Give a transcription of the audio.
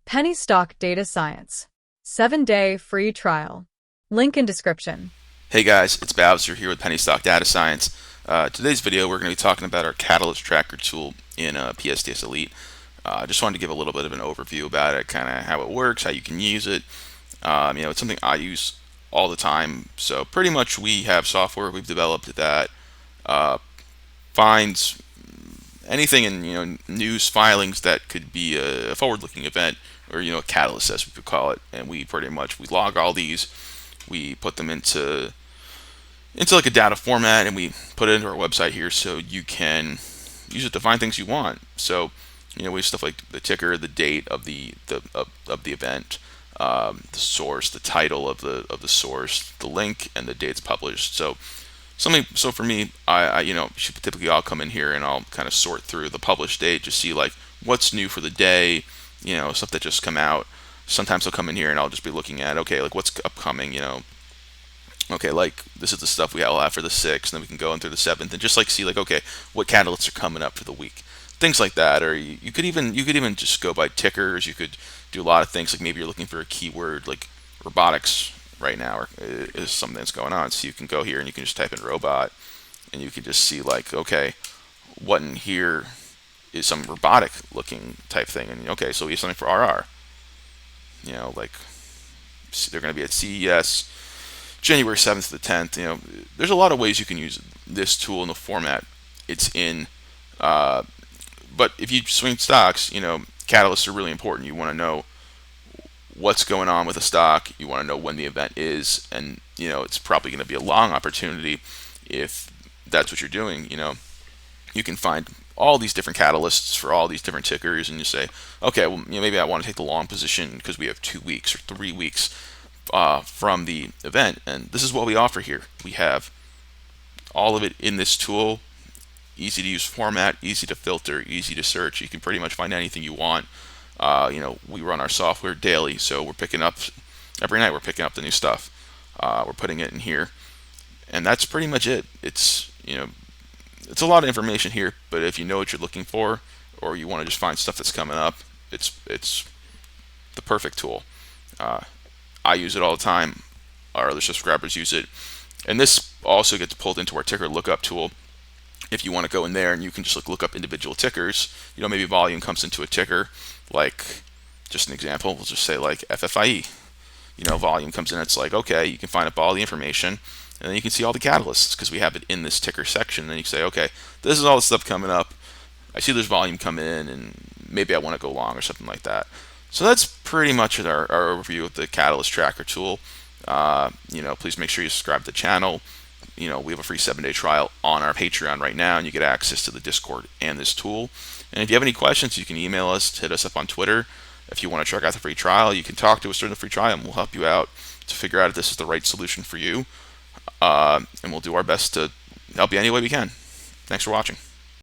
Penny Stock Data Science 7-day free trial. Link in description. Hey guys, it's Bowser here with Penny Stock Data Science. Today's video we're going to be talking about our Catalyst Tracker tool in PSDS Elite. Just wanted to give a little bit of an overview about it, kind of how it works, how you can use it. It's something I use all the time. So pretty much we have software we've developed that finds anything in news filings that could be a forward-looking event, or a catalyst as we could call it, and we log all these, we put them into like a data format, and we put it into our website here so you can use it to find things you want. So we have stuff like the ticker, the date of the event, the source, the title of the source, the link, and the date it's published. So for me, I typically I'll come in here and I'll kind of sort through the published date to see like what's new for the day, stuff that just come out. Sometimes I'll come in here and I'll just be looking at, okay, like what's upcoming, okay, like this is the stuff we have for the 6th, and then we can go into the 7th and just like see like, okay, what catalysts are coming up for the week, things like that. Or you could even just go by tickers. You could do a lot of things, like maybe you're looking for a keyword like robotics right now, or is something that's going on. So you can go here and you can just type in robot, and you can just see like, okay, what in here is some robotic looking type thing. And okay, so we have something for RR. Like they're going to be at CES January 7th to the 10th. There's a lot of ways you can use this tool in the format it's in. But if you swing stocks, catalysts are really important. You want to know what's going on with a stock. You want to know when the event is, and it's probably going to be a long opportunity if that's what you're doing. You can find all these different catalysts for all these different tickers, and you say, okay, well, maybe I want to take the long position because we have 2 weeks or 3 weeks from the event, and this is what we offer here. We have all of it in this tool. Easy to use format, easy to filter, easy to search. You can pretty much find anything you want. We run our software daily, so we're picking up every night. We're picking up the new stuff. We're putting it in here, and that's pretty much it. It's it's a lot of information here, but if you know what you're looking for, or you want to just find stuff that's coming up, it's the perfect tool. I use it all the time. Our other subscribers use it, and this also gets pulled into our ticker lookup tool. If you want to go in there and you can just look up individual tickers, maybe volume comes into a ticker, like just an example, we'll just say like FFIE. Volume comes in, it's like, okay, you can find up all the information, and then you can see all the catalysts because we have it in this ticker section. And then you say, okay, this is all the stuff coming up. I see there's volume coming in, and maybe I want to go long or something like that. So that's pretty much our overview of the Catalyst Tracker tool. Please make sure you subscribe to the channel. We have a free 7-day trial on our Patreon right now, and you get access to the Discord and this tool. And if you have any questions, you can email us, hit us up on Twitter. If you want to check out the free trial, you can talk to us during the free trial, and we'll help you out to figure out if this is the right solution for you. And we'll do our best to help you any way we can. Thanks for watching.